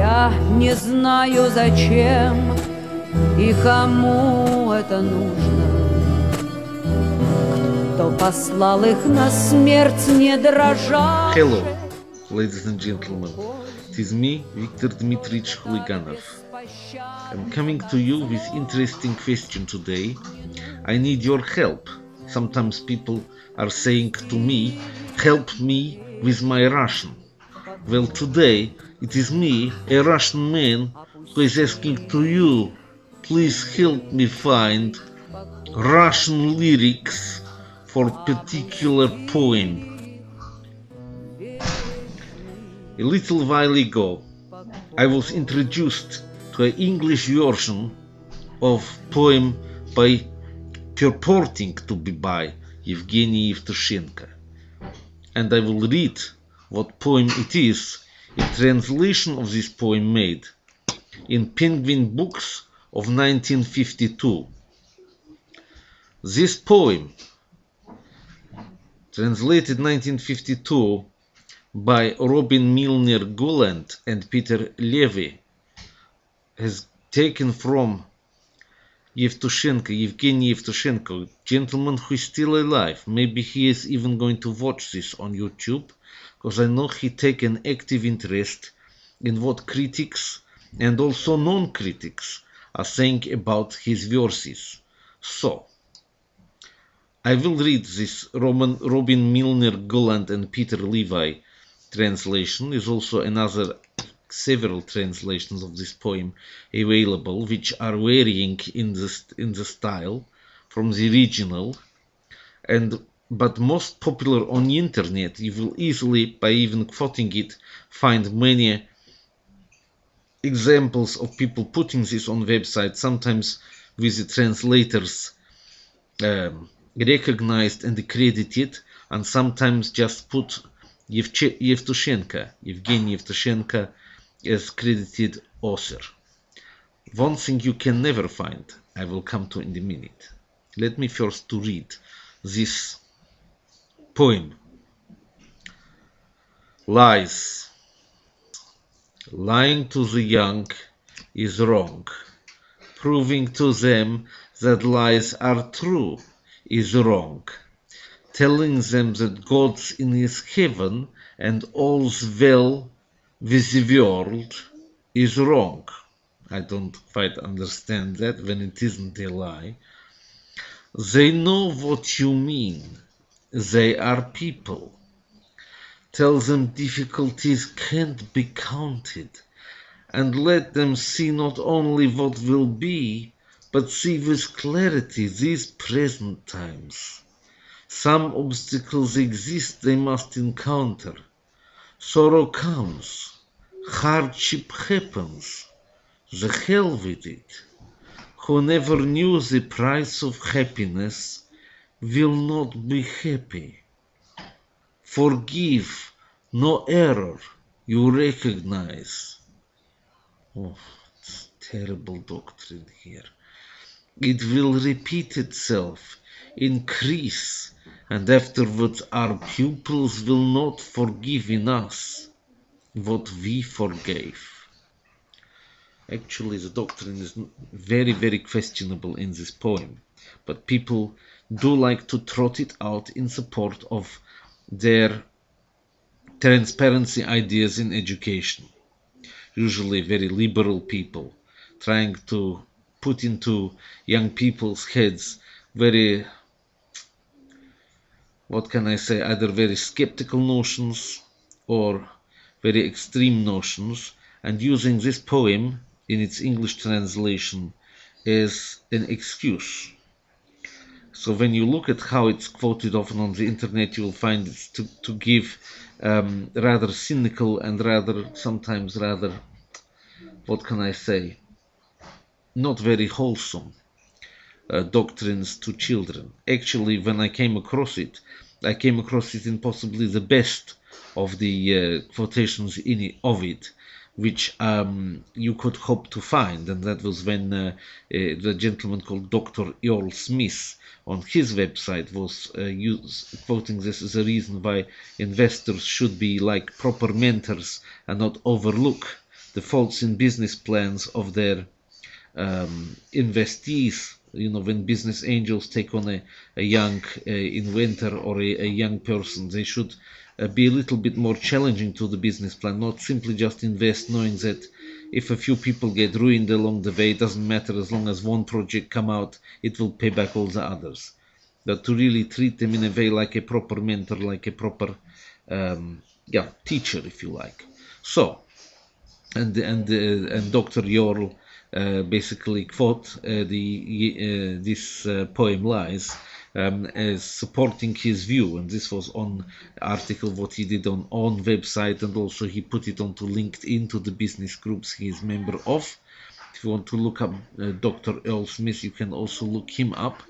Я не знаю, зачем и кому это нужно, кто послал их на смерть не дрожа. Hello, ladies and gentlemen. It is me, Viktor Dmitrievich Huliganov. I'm coming to you with interesting question today. I need your help. Sometimes people are saying to me, help me with my Russian. Well, today it is me, a Russian man, who is asking to you, please help me find Russian lyrics for particular poem. A little while ago, I was introduced to an English version of poem by purporting to be by Evgeny Yevtushenko, and I will read what poem it is, a translation of this poem made in Penguin Books of 1952. This poem, translated 1952 by Robin Milner Gulland and Peter Levy, has taken from Evgeny Yevtushenko, gentleman who is still alive. Maybe he is even going to watch this on YouTube, because I know he take an active interest in what critics and also non-critics are saying about his verses. So, I will read this Robin Milner Gulland and Peter Levi translation. There's also several translations of this poem available, which are varying in the style from the original, but most popular on the internet. You will easily, by even quoting it, find many examples of people putting this on websites, sometimes with the translators recognized and accredited, and sometimes just put Evgeny Yevtushenko as credited author. One thing you can never find, I will come to in a minute. Let me first to read this poem. Lies. Lying to the young is wrong. Proving to them that lies are true is wrong. Telling them that God's in his heaven and all's well with the world is wrong. I don't quite understand that when it isn't a lie. They know what you mean. They are people. Tell them difficulties can't be counted, and let them see not only what will be, but see with clarity these present times. Some obstacles exist they must encounter. Sorrow comes, hardship happens, the hell with it. Who never knew the price of happiness will not be happy. Forgive, no error you recognize. Oh, it's terrible doctrine here. It will repeat itself, increase, and afterwards our pupils will not forgive in us what we forgave. Actually, the doctrine is very, very questionable in this poem, but people do like to trot it out in support of their transparency ideas in education. Usually very liberal people trying to put into young people's heads very, what can I say, either very skeptical notions or very extreme notions, and using this poem in its English translation as an excuse. So when you look at how it's quoted often on the internet, you will find it to give rather cynical and sometimes rather, what can I say, not very wholesome doctrines to children. Actually, when I came across it in possibly the best of the quotations of it, which you could hope to find, and that was when the gentleman called Dr. Earl Smith on his website was quoting this as a reason why investors should be like proper mentors and not overlook the faults in business plans of their investees. You know, when business angels take on a young inventor or a young person, they should be a little bit more challenging to the business plan, not simply just invest knowing that if a few people get ruined along the way, it doesn't matter, as long as one project come out, it will pay back all the others. But to really treat them in a way like a proper mentor, like a proper teacher, if you like. So, and Dr. Yorl basically quote this poem Lies as supporting his view, and this was on article what he did on website, and also he put it onto LinkedIn to the business groups he is member of. If you want to look up Dr. Earl Smith, you can also look him up.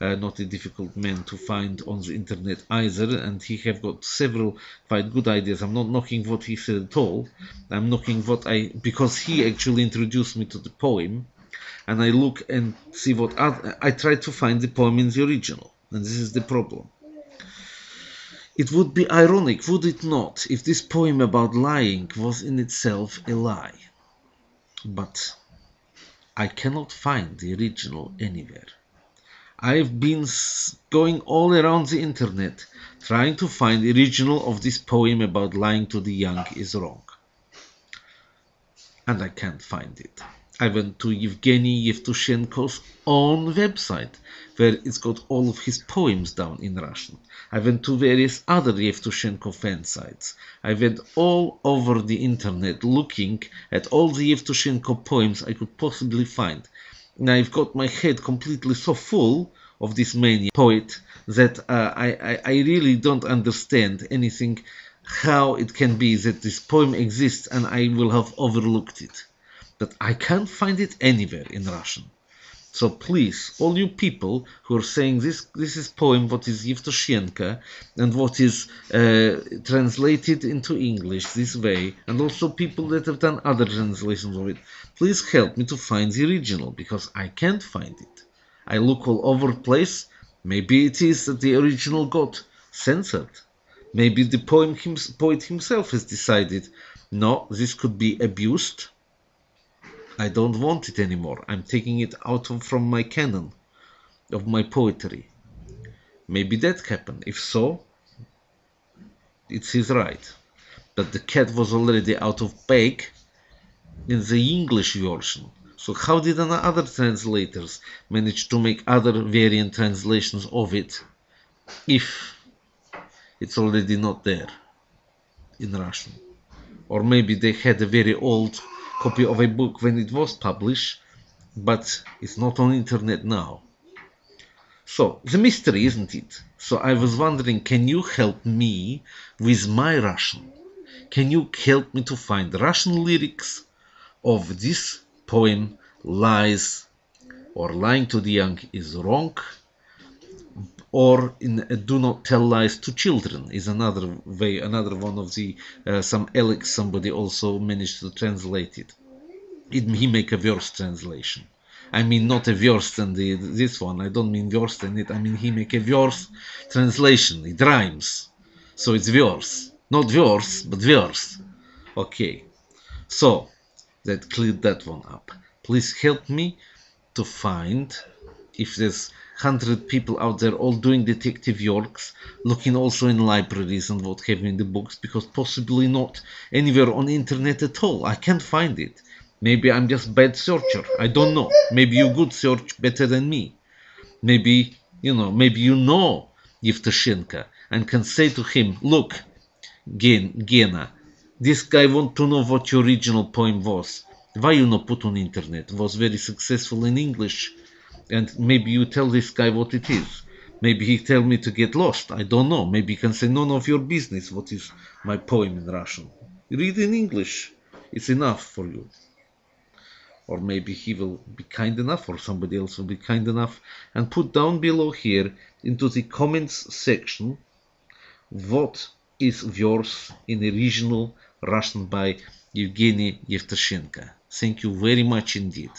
Not a difficult man to find on the internet either, and he have got several quite good ideas. I'm not knocking what he said at all. I'm knocking because he actually introduced me to the poem, and I look and see what I try to find the poem in the original, and this is the problem. It would be ironic, would it not, if this poem about lying was in itself a lie? But I cannot find the original anywhere. I've been going all around the internet trying to find the original of this poem about lying to the young is wrong. And I can't find it. I went to Evgeny Yevtushenko's own website, where it's got all of his poems down in Russian. I went to various other Yevtushenko fan sites. I went all over the internet looking at all the Yevtushenko poems I could possibly find. Now I've got my head completely so full of this maniac poet that I really don't understand anything, how it can be that this poem exists and I will have overlooked it. But I can't find it anywhere in Russian. So please, all you people who are saying this is poem what is Yevtushenko and what is translated into English this way, and also people that have done other translations of it, please help me to find the original, because I can't find it. I look all over the place. Maybe it is that the original got censored. Maybe the poet himself has decided, no, this could be abused. I don't want it anymore. I'm taking it out from my canon of my poetry. Maybe that happened. If so, it's his right. But the cat was already out of bag in the English version. So how did other translators manage to make other variant translations of it if it's already not there in Russian? Or maybe they had a very old copy of a book when it was published, but it's not on internet now. So the mystery, isn't it? So I was wondering, can you help me with my Russian? Can you help me to find Russian lyrics of this poem, Lies, or Lying to the Young is Wrong, or in Do Not Tell Lies to Children is another way, another one of the, some Alex, somebody also managed to translate it. He make a worse translation. I mean, not a worse than this one. I don't mean worse than it. I mean, he make a worse translation. It rhymes. So it's worse. Not worse, but worse. Okay. So, that cleared that one up. Please help me to find, if there's 100 people out there all doing detective works, looking also in libraries and what have you in the books, because possibly not anywhere on internet at all. I can't find it. Maybe I'm just bad searcher. I don't know. Maybe you good search better than me. Maybe you know Yevtushenko and can say to him, look, Gena, this guy want to know what your original poem was. Why you not put on internet? It was very successful in English. And maybe you tell this guy what it is. Maybe he tell me to get lost. I don't know. Maybe he can say, none of your business what is my poem in Russian. Read in English. It's enough for you. Or maybe he will be kind enough, or somebody else will be kind enough, and put down below here into the comments section what is yours in original Russian by Evgeny Yevtushenko. Thank you very much indeed.